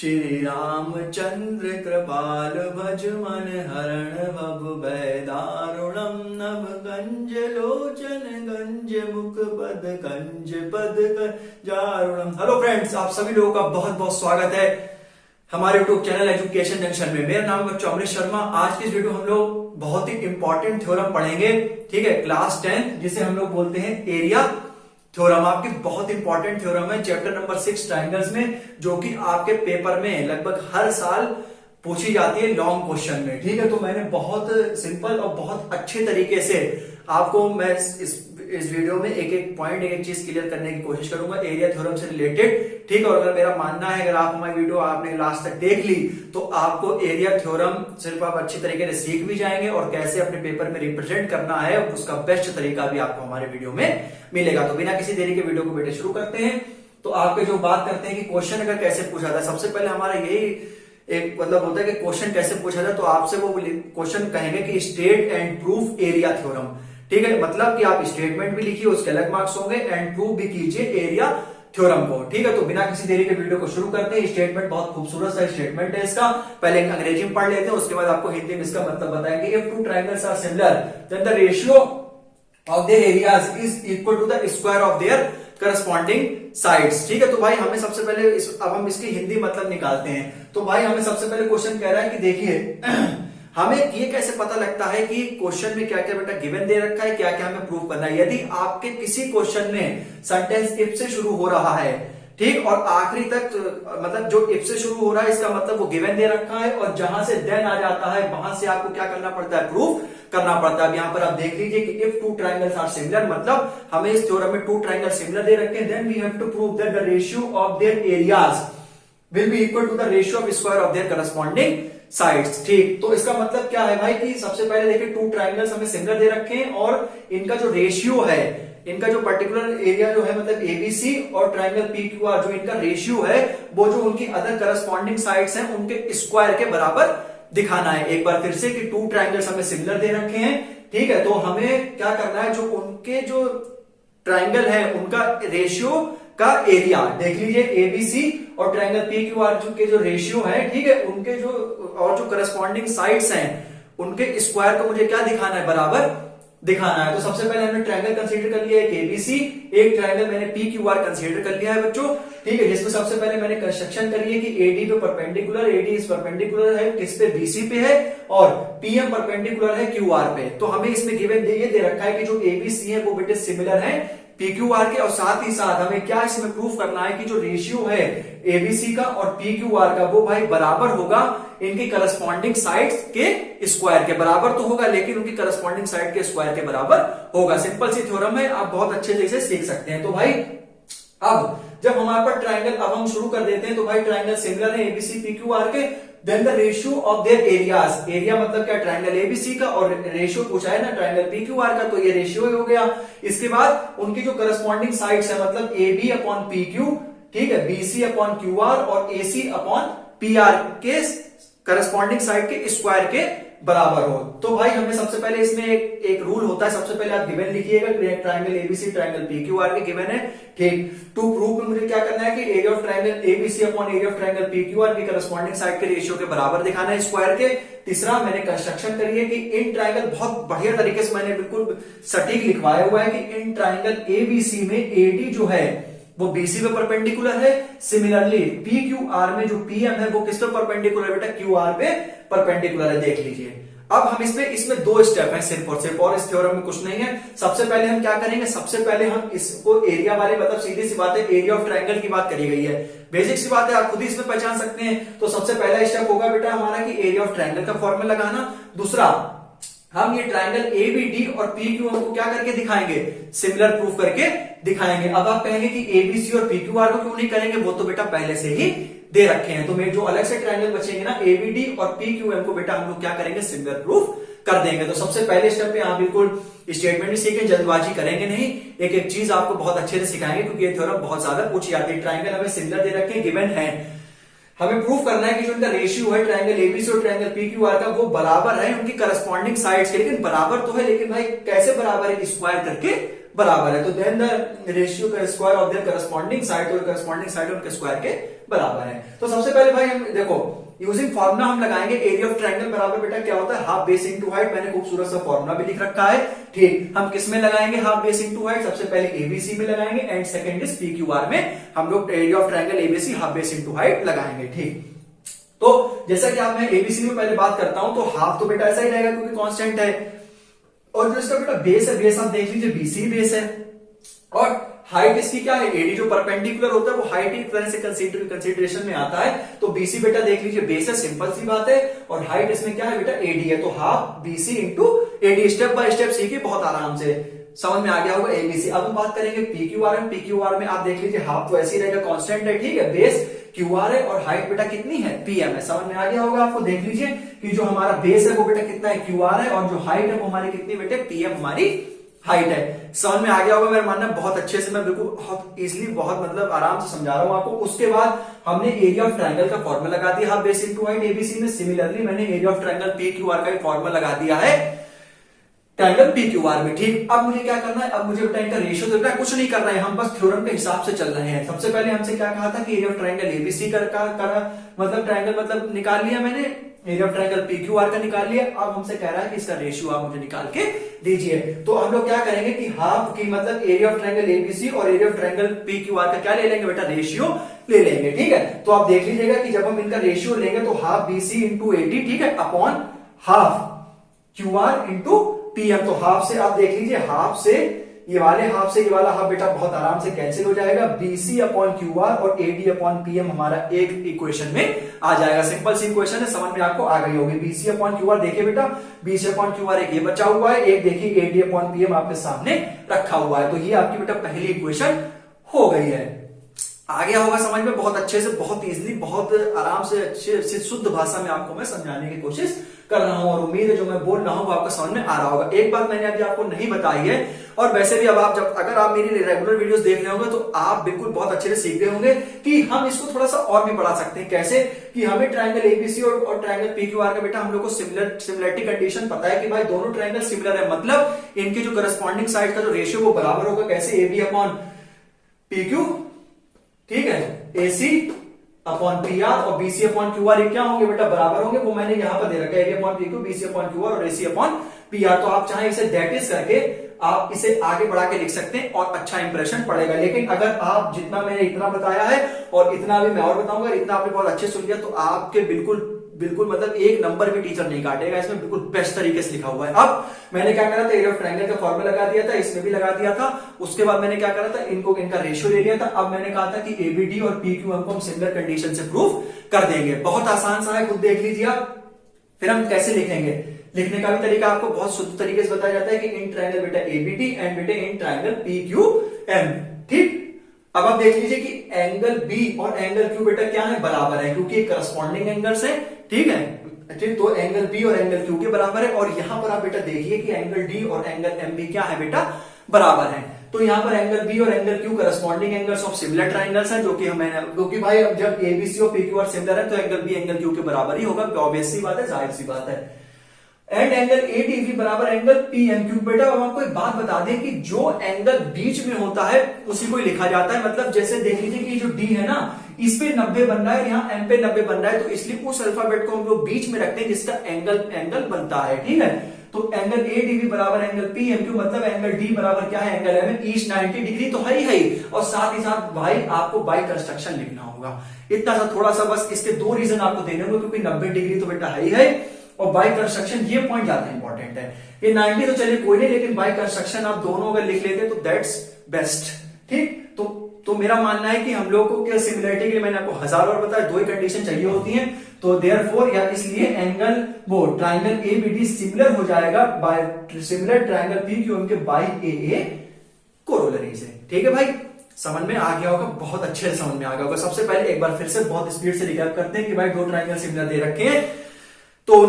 श्री रामचंद्र कृपाल भज मन हरण भव भय दारुणम नभ गंज लोचन गंज मुख पद कंज पद जारुणम। हेलो फ्रेंड्स, आप सभी लोगों का बहुत बहुत स्वागत है हमारे यूट्यूब चैनल एजुकेशन जंक्शन में। मेरा नाम है बच्चों अमरीश शर्मा। आज की इस वीडियो हम लोग बहुत ही इंपॉर्टेंट थ्योरम पढ़ेंगे, ठीक है, क्लास 10 जिसे हम लोग बोलते हैं एरिया थ्योरम। आपकी बहुत इंपॉर्टेंट थ्योरम है चैप्टर नंबर 6 ट्रायंगल्स में, जो कि आपके पेपर में लगभग हर साल पूछी जाती है लॉन्ग क्वेश्चन में, ठीक है। तो मैंने बहुत सिंपल और बहुत अच्छे तरीके से आपको मैं इस वीडियो में एक एक पॉइंट एक एक चीज क्लियर करने की कोशिश करूंगा एरिया थ्योरम से रिलेटेड, ठीक है। और अगर मेरा मानना है, अगर आप हमारी वीडियो आपने लास्ट तक देख ली तो आपको एरिया थ्योरम सिर्फ आप अच्छी तरीके से सीख भी जाएंगे और कैसे अपने पेपर में रिप्रेजेंट करना है उसका बेस्ट तरीका भी आपको हमारे वीडियो में मिलेगा। तो बिना किसी देरी के वीडियो को बेटे शुरू करते हैं। तो आपके जो बात करते हैं कि क्वेश्चन अगर कैसे पूछा था, सबसे पहले हमारा यही एक मतलब होता है कि क्वेश्चन कैसे पूछा जाए, तो आपसे वो क्वेश्चन कहेंगे कि state and proof area theorem, ठीक है। मतलब कि आप स्टेटमेंट भी लिखिए, उसके अलग मार्क्स होंगे, एंड प्रूफ भी कीजिए एरिया थ्योरम को, ठीक है। तो बिना किसी देरी के वीडियो को शुरू करते हैं। स्टेटमेंट बहुत खूबसूरत सा स्टेटमेंट है इसका, पहले अंग्रेजी में पढ़ लेते हैं, उसके बाद आपको हिंदी में इसका मतलब बताएंगे। If two triangles are similar then the ratio of their areas is equal to the square of their corresponding sides, ठीक है। तो भाई हमें सबसे पहले अब हम इसकी हिंदी मतलब निकालते हैं। तो भाई हमें सबसे पहले क्वेश्चन कह रहा है कि देखिए हमें ये कैसे पता लगता है कि क्वेश्चन में क्या क्या बेटा गिवन दे रखा है, क्या क्या हमें प्रूव करना है। यदि आपके किसी क्वेश्चन में सेंटेंस इफ से शुरू हो रहा है, ठीक, और आखिरी तक मतलब जो इफ से शुरू हो रहा है इसका मतलब वो गिवन दे रखा है, और जहां से देन आ जाता है वहां से आपको क्या करना पड़ता है, प्रूफ करना पड़ता है। यहाँ पर आप देख लीजिए कि if two triangles are similar, मतलब हमें इस थ्योरम में टू ट्रायंगल सिमिलर दे रखे हैं, then we have to prove that the ratio of their areas will be equal to the ratio of square of their corresponding sides, ठीक। तो इसका मतलब क्या है भाई कि सबसे पहले देखिए टू ट्रायंगल्स हमें सिमिलर दे रखे हैं और इनका जो रेशियो है, इनका जो पर्टिकुलर एरिया जो है मतलब एबीसी और ट्रायंगल पीक्यूआर, जो इनका रेशियो है वो जो उनकी अदर करस्पॉन्डिंग साइड्स हैं उनके स्क्वायर के बराबर दिखाना है। एक बार फिर से कि टू ट्रायंगल्स हमें सिमिलर दे रखे हैं, ठीक है। तो हमें क्या करना है, जो उनके जो ट्रायंगल है उनका रेशियो का एरिया देख लीजिए, एबीसी और ट्रायंगल पीक्यूआर के जो रेशियो है, ठीक है, उनके जो और जो करस्पॉन्डिंग साइड्स हैं उनके स्क्वायर को मुझे क्या दिखाना है, बराबर दिखाना है। तो सबसे पहले हमने ट्रायंगल कंसीडर कर लिया, एक एबीसी, एक ट्रायंगल मैंने पीक्यूआर कंसीडर कर लिया है बच्चों, ठीक है। जिसमें सबसे पहले मैंने कंस्ट्रक्शन करी है कि एडी पे परपेंडिकुलर, एडी इस परपेंडिकुलर है किस पे, बीसी पे है, और पीएम परपेंडिकुलर है क्यूआर पे। तो हमें इसमें गिवन ये दे रखा है कि जो एबीसी है वो बेटे सिमिलर है पीक्यूआर के, और साथ ही साथ हमें क्या इसमें प्रूफ करना है कि जो रेशियो है एबीसी का और पीक्यूआर का वो भाई बराबर होगा इनकी करस्पॉन्डिंग साइड्स के स्क्वायर के बराबर तो होगा, लेकिन उनकी करस्पॉन्डिंग साइड के स्क्वायर के बराबर होगा। सिंपल सी थ्योरम है, आप बहुत अच्छे से सीख सकते हैं। तो भाई अब जब हमारे पास ट्रायंगल, अब हम शुरू कर देते हैं। तो भाई ट्रायंगल सिमिलर है एबीसी पीक्यूआर के, then the ratio of their areas, area मतलब क्या, ट्रायंगल एबीसी का, और रेशियो पूछा है ना ट्रायंगल पीक्यूआर का, तो ये रेशियो हो गया। इसके बाद उनकी जो करस्पॉन्डिंग साइड्स है मतलब एबी अपॉन पीक्यू, ठीक है, बीसी अपॉन क्यूआर और एसी अपॉन पीआर के करस्पॉन्डिंग साइड के स्क्वायर के बराबर हो। तो भाई हमें सबसे पहले इसमें एक रूल होता है, सबसे पहले आप गिवन लिखिएगा, ट्रायंगल एबीसी ट्रायंगल पीक्यूआर के गिवन है, ठीक। टू प्रूव में मुझे क्या करना है कि area of triangle ABC upon area of triangle PQR की करस्पॉन्डिंग साइड के रेशियो के बराबर दिखाना है स्क्वायर के। तीसरा मैंने कंस्ट्रक्शन करी है कि इन ट्रायंगल, बहुत बढ़िया तरीके से मैंने बिल्कुल सटीक लिखवाया हुआ है कि इन ट्रायंगल एबीसी में एडी जो है वो बीसी पे परपेंडिकुलर है, सिमिलरली पीक्यूआर में जो पीएम है वो किस पे परपेंडिकुलर है बेटा, क्यूआर पे परपेंडिकुलर है, देख लीजिए। अब हम इसमें दो स्टेप है सिर्फ और इस थ्योरम में कुछ नहीं है। सबसे पहले हम क्या करेंगे, सबसे पहले हम इसको एरिया वाले, मतलब सीधी सी बात है एरिया ऑफ ट्रायंगल की बात करी गई है, बेसिक सी बात है, आप खुद ही इसमें पहचान सकते हैं। तो सबसे पहला स्टेप होगा बेटा हमारा कि एरिया ऑफ ट्रायंगल का फॉर्मूला लगाना। दूसरा, हम ये ट्रायंगल एबीडी और पीक्यूआर को क्या करके दिखाएंगे, सिमिलर प्रूफ करके दिखाएंगे। अब आप कहेंगे कि एबीसी और पीक्यूआर को क्यों नहीं करेंगे, वो तो बेटा पहले से ही दे रखे हैं। तो मेरे जो अलग से ट्रायंगल बचेंगे ना एबीडी और पीक्यूएम को बेटा हम लोग क्या करेंगे, सिमिलर प्रूफ कर देंगे। तो सबसे पहले स्टेप पे आप बिल्कुल स्टेटमेंट भी सीखें, जल्दबाजी करेंगे नहीं, एक एक चीज आपको बहुत अच्छे से सिखाएंगे क्योंकि ये थ्योरम बहुत ज्यादा पूछी जाती है। ट्रायंगल हमें सिमिलर दे रखे हैं, गिवन है, हमें प्रूफ करना है कि जो इनका रेशियो है ट्रायंगल एबीसी और ट्रायंगल पीक्यूआर का वो बराबर है उनकी करस्पॉन्डिंग साइड्स के। लेकिन बराबर तो है, लेकिन भाई कैसे बराबर है, स्क्वायर करके बराबर है। तो देन द रेशियो का square of their corresponding side, और करस्पॉन्डिंग साइड उनके स्क्वायर के बराबर है। तो सबसे पहले भाई हम देखो यूजिंग फॉर्मुला हम लगाएंगे एरिया ऑफ ट्रायंगल बराबर बेटा क्या होता है, हाफ बेस इंटू हाइट। मैंने खूबसूरत सा फॉर्मुला भी लिख रखा है। ठीक, हम किस में लगाएंगे हाफ बेस इंटू हाइट, सबसे पहले एबीसी में लगाएंगे एंड सेकंड इज पीक्यूआर में हम लोग area of triangle ABC half base into height लगाएंगे। ठीक, तो जैसा कि आप मैं एबीसी में पहले बात करता हूं तो हाफ तो बेटा ऐसा ही रहेगा क्योंकि कांस्टेंट है, और जो इसका बेटा बेस है, बेस आप देख लीजिए बीसी बेस है, और हाइट इसकी क्या है, एडी जो परपेंडिकुलर होता है वो हाइट एक तरह से कंसीडरेशन में आता है। तो बीसी बेटा देख लीजिए बेस है, सिंपल सी बात है, और हाइट इसमें क्या है बेटा एडी है, तो half BC into AD. Step by step सीखिए बहुत आराम से, समझ में आ गया होगा एबीसी। अब हम बात करेंगे पीक्यूआर में। पीक्यूआर में आप देख लीजिए हाफ तो ऐसे ही रहेगा, कांस्टेंट है, ठीक है, बेस क्यूआर है और हाइट बेटा कितनी है पीएम है। समझ में आ गया होगा आपको। देख लीजिए कि जो हमारा बेस है वो बेटा कितना है क्यूआर है, और जो हाइट है वो हमारी कितनी बेटे पीएम हमारी हाइट है। समझ में आ गया होगा मेरा मानना, बहुत अच्छे से मैं बिल्कुल बहुत इजीली बहुत मतलब आराम से समझा रहा हूं आपको। उसके बाद हमने एरिया ऑफ ट्रायंगल का फॉर्मूला लगा दिया half base into height ABC में। सिमिलरली मैंने एरिया ऑफ ट्रायंगल पीक्यूआर का फॉर्मूला लगा दिया है ट्रायंगल पीक्यूआर में। ठीक, अब मुझे क्या करना है, अब मुझे बेटा इनका रेशियो देना है, कुछ नहीं करना है, हम बस थ्योरम के हिसाब से चल रहे हैं। सबसे पहले हमसे क्या कहा था कि एरिया ऑफ ट्रायंगल एबीसी का मतलब ट्रायंगल मतलब निकाल लिया मैंने, एरिया ऑफ ट्रायंगल पीक्यूआर का निकाल लिया। अब हमसे कह रहा है कि इसका रेशियो आप मुझे निकाल के दीजिए। तो हम लोग क्या करेंगे कि हाफ की मतलब एरिया ऑफ ट्रायंगल एबीसी और एरिया ऑफ ट्रायंगल पीक्यूआर का क्या ले लेंगे बेटा रेशियो ले लेंगे। ठीक है, तो आप देख लीजिएगा कि जब हम इनका रेशियो लेंगे तो हाफ बीसी इंटू एडी, ठीक है, upon half QR into PM. तो हाफ से आप देख लीजिए, हाफ से ये वाले हाफ से ये वाला हाफ बेटा बहुत आराम से कैंसिल हो जाएगा। बीसी अपॉन क्यूआर और एडी अपॉन पीएम हमारा एक इक्वेशन में आ जाएगा। सिंपल सी इक्वेशन है, समझ में आपको आ गई होगी। बीसी अपॉन क्यूआर देखिए बेटा, बीसी अपॉन क्यूआर एक ये बचा हुआ है, एक देखिए एडी अपॉन पीएम आपके सामने रखा हुआ है। तो ये आपकी बेटा पहली इक्वेशन हो गई है। आ गया होगा समझ में बहुत अच्छे से, बहुत इजीली, बहुत आराम से, अच्छे से शुद्ध भाषा में आपको मैं समझाने की कोशिश कर रहा हूं, और उम्मीद है जो मैं बोल रहा हूं वो आपको समझ में आ रहा होगा। एक बात मैंने अभी आपको नहीं बताई है, और वैसे भी अब आप जब अगर आप मेरी रेगुलर वीडियोस देख रहे होंगे तो आप बिल्कुल बहुत अच्छे से सीख गए होंगे कि हम इसको थोड़ा सा और भी बढ़ा सकते हैं। कैसे कि हमें ट्रायंगल एबीसी और ट्रायंगल पीक्यूआर का बेटा हम लोग को सिमिलरिटी कंडीशन पता है कि भाई दोनों ट्रायंगल सिमिलर है, मतलब इनके जो करस्पॉन्डिंग साइड का जो रेशियो वो बराबर होगा। कैसे, एबी अपॉन पीक्यू, ठीक है, एसी अपॉन पीआर और बीसी अपॉन क्यूआर, ये क्या होंगे बेटा बराबर होंगे। वो मैंने यहां पर दे रखा है, AB upon PQ, BC upon QR और एसी अपॉन पीआर। तो आप चाहे इसे दैट इज करके आप इसे आगे बढ़ा के लिख सकते हैं और अच्छा इंप्रेशन पड़ेगा। लेकिन अगर आप जितना मैंने इतना बताया है और इतना भी मैं और बताऊंगा, इतना आपने बहुत अच्छे सुन लिया तो आपके बिल्कुल मतलब एक नंबर भी टीचर नहीं काटेगा। इसमें बिल्कुल बेस्ट तरीके से लिखा हुआ है। अब मैंने क्या करा था, एरिया ऑफ ट्रायंगल का फॉर्मूला लगा दिया था, इसमें भी लगा दिया था। उसके बाद मैंने क्या करा था, इनका रेशियो ले लिया था। अब मैंने कहा था कि एबीडी और पीक्यू को हम सिमिलर कंडीशन से प्रूव कर देंगे। बहुत आसान सा है, खुद देख लीजिए आप। फिर हम कैसे लिखेंगे, लिखने का भी तरीका आपको बहुत शुद्ध तरीके से बताया जाता है कि इन ट्रायंगल बेटा एबीडी एंड बेटे इन ट्रायंगल पीक्यूएम। ठीक, अब आप देख लीजिए कि एंगल बी और एंगल क्यू बेटा क्या है बराबर है, क्योंकि करस्पॉन्डिंग एंगल्स है। ठीक है, ठीक, तो एंगल बी और एंगल क्यू के बराबर है। और यहां पर आप बेटा देखिए कि एंगल डी और एंगल एम बी क्या है बेटा बराबर है। तो यहां पर एंगल बी और angle Q corresponding angles of similar triangles हैं, जो कि हमें, क्योंकि भाई अब जब एबीसी और पीक्यू और सिमिलर है तो एंगल बी एंगल क्यू के बराबर ही होगा। ऑब्वियस सी बात है, जाहिर सी बात है। एंड एंगल एडीवी बराबर एंगल पीएमक्यू। बेटा अब आपको एक बात बता दें कि जो एंगल बीच में होता है उसी को लिखा जाता है। मतलब जैसे देख लीजिए कि जो डी है ना, इस पे 90 बन रहा है, यहाँ एम पे 90 बन रहा है, तो इसलिए उस अल्फाबेट को हम लोग बीच में रखते हैं जिसका एंगल बनता है। ठीक है, तो एंगल एडीवी बराबर एंगल पीएमक्यू, मतलब एंगल डी बराबर क्या है, एंगल एम ईस्ट 90 डिग्री तो है ही। और साथ ही साथ भाई आपको बाई कंस्ट्रक्शन लिखना होगा। इतना सा थोड़ा सा बस, इसके दो रीजन आपको देने होंगे, क्योंकि 90 डिग्री तो बेटा है ही है, और बाई कंस्ट्रक्शन ये पॉइंट ज्यादा इंपॉर्टेंट है। ये 90 तो चलिए कोई नहीं, लेकिन बाई कंस्ट्रक्शन आप दोनों अगर लिख लेते तो दैट्स बेस्ट। ठीक, तो मेरा मानना है कि हम लोग को क्या सिमिलरिटी के लिए मैंने आपको हजार बार बताया, दो ही कंडीशन चाहिए होती हैं। तो देयरफॉर या इसलिए एंगल वो ट्रायंगल एबीडी सिमिलर हो जाएगा बाय सिमिलर ट्रायंगल पीक्यू के बाय ए कोरोलरी से। ठीक है भाई, समझ में आ गया होगा, बहुत अच्छे से समझ में आ गया होगा। सबसे पहले एक बार फिर से बहुत स्पीड से रिकैप करते हैं कि भाई दो ट्रायंगल सिमिलर दे रखे हैं, तो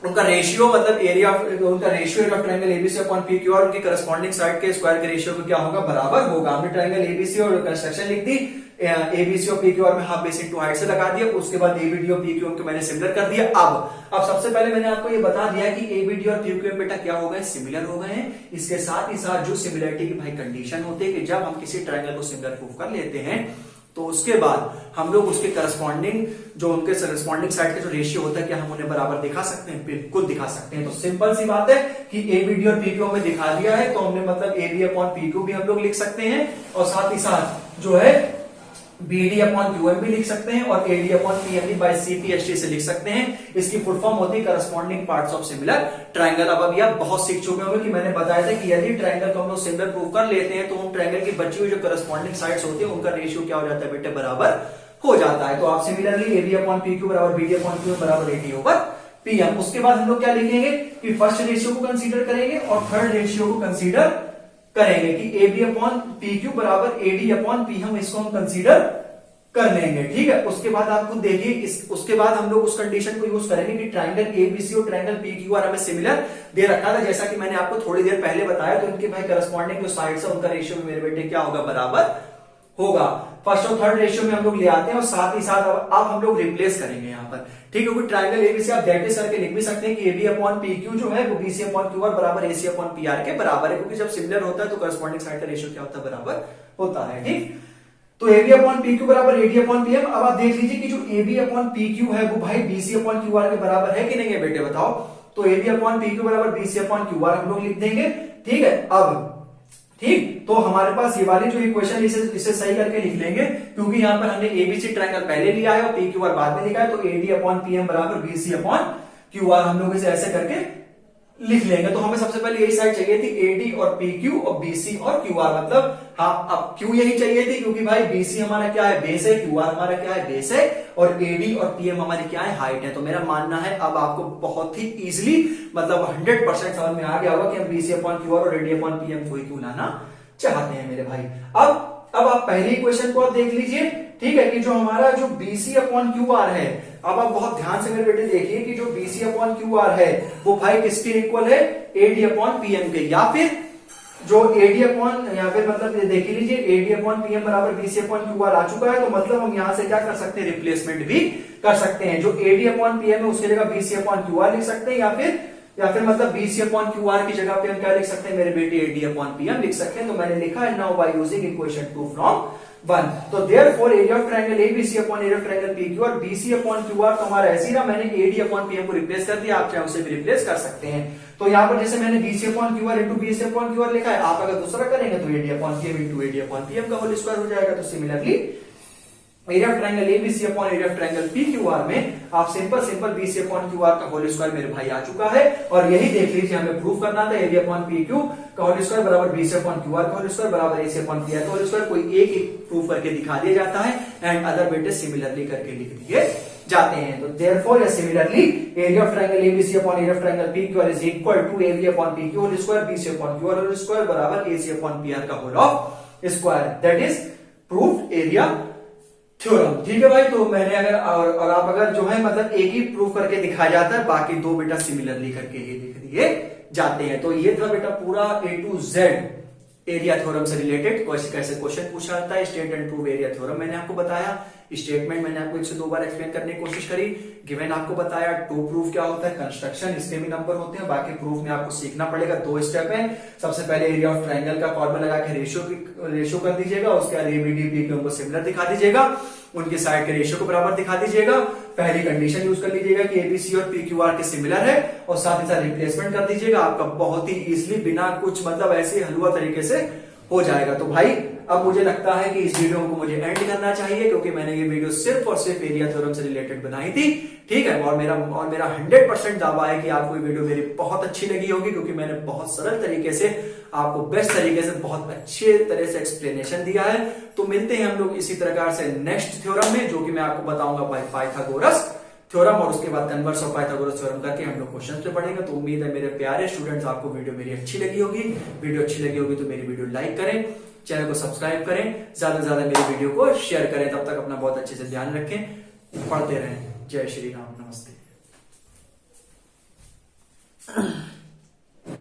उनका रेशियो मतलब एरिया उनका ratio of triangle ABC upon PQ और उनकी करस्पॉन्डिंग साइड के स्क्वायर के रेशियो को क्या होगा बराबर होगा। हमने ट्रायंगल एबीसी और कंस्ट्रक्शन लिख दी, एबीसी और पी क्यू आर में हाफ बेस इंटू हाइट से लगा दिया, उसके बाद एबीडी और पी क्यू एम को मैंने सिमिलर कर दिया। अब सबसे पहले मैंने आपको ये बता दिया कि एबीडी और पी क्यू एम बेटा क्या हो गए, सिमिलर हो गए हैं। इसके साथ ही साथ जो सिमिलरिटी की भाई कंडीशन होती है कि जब हम किसी ट्रायंगल को सिमिलर प्रूव कर लेते हैं तो उसके बाद हम लोग उसके करस्पॉन्डिंग जो उनके करस्पॉन्डिंग साइड का जो रेशियो होता है क्या हम उन्हें बराबर दिखा सकते हैं, बिल्कुल दिखा सकते हैं। तो सिंपल सी बात है कि एबीडी और पीक्यू में दिखा दिया है तो हमने मतलब एबी अपॉन पीक्यू भी हम लोग लिख सकते हैं और साथ ही साथ जो है बीडी अपॉन क्यूएम भी लिख सकते हैं और AD upon PM by CPST से लिख सकते हैं। इसकी फुल फॉर्म होती है corresponding parts of similar triangle. अब अभी आप बहुत सीख चुके होंगे कि मैंने बताया था कि यदि ट्रायंगल को हम लोग सिमिलर प्रूव कर लेते हैं तो उन ट्रायंगल की बची हुई जो करस्पॉन्डिंग साइड्स होती है उनका रेशियो क्या हो जाता है बेटे, बराबर हो जाता है। तो आप सिमिलरली एबी अपॉन पीक्यू बराबर बीडी अपॉन क्यू बराबर एडी ओवर पीएम। उसके बाद हम लोग क्या लिखेंगे कि फर्स्ट रेशियो को कंसीडर करेंगे और थर्ड रेशियो को कंसीडर करेंगे कि एबी अपॉन पीक्यू बराबर एडी अपॉन पीएम, इसको हम कंसीडर कर लेंगे। ठीक है, उसके बाद आप खुद देखिए उसके बाद हम लोग उस कंडीशन को यूज करेंगे कि ट्रायंगल एबीसी और ट्रायंगल पीक्यूआर हमें सिमिलर दे रखा था, जैसा कि मैंने आपको थोड़ी देर पहले बताया। तो इनके भाई करस्पॉन्डिंग जो साइड्स है उनका रेशियो में मेरे बेटे क्या होगा, बराबर होगा। फर्स्ट और थर्ड रेशियो में हम लोग ले आते हैं और साथ ही साथ अब हम लोग रिप्लेस करेंगे यहाँ पर। ठीक है, क्योंकि ट्रायंगल एबीसी आप दैट इज करके लिख भी सकते हैं कि एबी अपॉन पीक्यू जो है वो बीसी अपॉन क्यूआर बराबर एसी अपॉन पीआर के बराबर है, क्योंकि जब सिमिलर होता है तो करस्पॉन्डिंग साइड का रेशियो क्या होता है, बराबर होता है। ठीक, तो एबी अपॉन पीक्यू बराबर एडी अपॉन पीएम। अब आप देख लीजिए कि जो एबी अपॉन पीक्यू है वो भाई बीसी अपॉन क्यूआर के बराबर है कि नहीं है बेटे, बताओ। तो एबी अपॉन पीक्यू बराबर बीसी अपॉन क्यूआर हम लोग लिख देंगे। ठीक है, अब ठीक, तो हमारे पास ये वाली जो इक्वेशन इसे सही करके लिख लेंगे, क्योंकि यहाँ पर हमने एबीसी ट्रायंगल पहले लिया है और पीक्यूआर बाद में लिखा है। तो एडी अपॉन पीएम बराबर बीसी अपॉन क्यूआर हम लोग इसे ऐसे करके लिख लेंगे। तो हमें सबसे पहले यही साइड चाहिए थी एडी और पीक्यू और बीसी और क्यूआर, मतलब हाँ अब क्यू यही चाहिए थी क्योंकि भाई बीसी हमारा क्या है, बेस है, क्यूआर हमारा क्या है, बेस है, और एडी और पीएम हमारी क्या है, हाइट है। तो मेरा मानना है अब आपको बहुत ही इजीली मतलब 100% समझ में आ गया होगा कि हम बीसी अपॉन क्यूआर और एडी अपॉन पीएम को ही क्यों लाना चाहते हैं मेरे भाई। अब आप पहली इक्वेशन को आप देख लीजिए। ठीक है, कि जो हमारा जो बीसी अपॉन क्यूआर है, अब आप बहुत ध्यान से मेरे बेटे देखिए कि जो बीसी अपॉन क्यूआर है वो भाई किसके इक्वल है, एडी अपॉन पीएम के, या फिर जो एडी अपॉन या फिर मतलब देख लीजिए एडी अपॉन पीएम बराबर बीसी अपॉन क्यूआर आ चुका है। तो मतलब हम यहां से क्या कर सकते हैं, रिप्लेसमेंट भी कर सकते हैं। जो एडी अपॉन पीएम है उसकी जगह बीसी अपॉन क्यूआर लिख सकते हैं, या फिर मतलब बीसी अपॉन क्यूआर की जगह पे हम क्या लिख सकते हैं मेरे बेटे, एडी अपॉन पीएम लिख सकते हैं। तो मैंने लिखा है now by using equation 2 from 1। तो therefore area of triangle ABC upon area of triangle PQ और बीसी अपॉन क्यूआर तो हमारा ऐसे ही रहा, मैंने एडी अपॉन पीएम को रिप्लेस कर दिया, आप चाहे उसे भी रिप्लेस कर सकते हैं। तो यहाँ पर जैसे मैंने BC upon QR into BC upon QR लिखा है, आप अगर दूसरा करेंगे तो AD upon PM into AD upon PM का होल स्क्वायर हो जाएगा। तो similarly area of triangle ABC upon area of triangle PQR में आप सिंपल बीसी अपॉन क्यूआर का होल स्क्वायर मेरे भाई आ चुका है। और यही देख लीजिए हमें प्रूफ करना था, एरिया अपॉन पीक्यू का होल स्क्वायर बराबर बीसी अपॉन क्यूआर का होल स्क्वायर बराबर एसी अपॉन पीआर का होल स्क्वायर। कोई एक प्रूफ करके दिखा दिया जाता है एंड अदर बेटे सिमिलरली करके लिख दिए जाते हैं। तो therefore similarly area of triangle ABC upon area of triangle PQR is equal to area upon PQ whole square BC upon QR whole square बराबर एसी अपॉन पीआर का whole of square, that is proof area theorem. ठीक है भाई, तो मैंने अगर और आप अगर जो है मतलब एक ही प्रूफ करके दिखाया जाता है, बाकी दो बेटा सिमिलरली करके ही लिख दिए जाते हैं। तो ये था बेटा पूरा A to Z area theorem से रिलेटेड कैसे क्वेश्चन पूछा जाता है। State and prove area theorem मैंने आपको बताया, स्टेटमेंट मैंने आपको 1 से 2 बार एक्सप्लेन करने की कोशिश करी, गिवन आपको बताया, टू प्रूफ क्या होता है, कंस्ट्रक्शन इसके भी नंबर होते हैं, बाकी प्रूफ में आपको सीखना पड़ेगा। 2 स्टेप है, सबसे पहले एरिया ऑफ ट्रायंगल का फॉर्मूला लगा के रेशियो कर दीजिएगा, उसके बाद एबीडी पीक्यू को सिमिलर दिखा दीजिएगा, उनके साइड के रेशियो को बराबर दिखा दीजिएगा, पहली कंडीशन यूज कर लीजिएगा कि एबीसी और पीक्यूआर के सिमिलर है, और साथ ही साथ रिप्लेसमेंट कर दीजिएगा, आपका बहुत ही इजीली बिना कुछ मतलब ऐसे हलवा तरीके से हो जाएगा। तो भाई अब मुझे लगता है कि इस वीडियो को मुझे एंड करना चाहिए, क्योंकि मैंने ये वीडियो सिर्फ और सिर्फ एरिया थ्योरम से रिलेटेड बनाई थी। ठीक है, और मेरा 100% दावा है कि आपको ये वीडियो मेरी बहुत अच्छी लगी होगी, क्योंकि मैंने बहुत सरल तरीके से आपको बेस्ट तरीके से बहुत अच्छे तरह से एक्सप्लेनेशन दिया है। तो मिलते हैं हम लोग इसी प्रकार से नेक्स्ट थ्योरम में, जो कि मैं आपको बताऊंगा पाइथागोरस थ्योरम, और उसके बाद कन्वर्स ऑफ पाइथागोरस थ्योरम करके हम लोग क्वेश्चन पे पढ़ेंगे। तो उम्मीद है मेरे प्यारे स्टूडेंट्स आपको वीडियो मेरी अच्छी लगी होगी। वीडियो अच्छी लगी होगी तो मेरी वीडियो लाइक करें, चैनल को सब्सक्राइब करें, ज्यादा से ज्यादा मेरी वीडियो को शेयर करें। तब तक अपना बहुत अच्छे से ध्यान रखें, पढ़ते रहें। जय श्री राम, नमस्ते।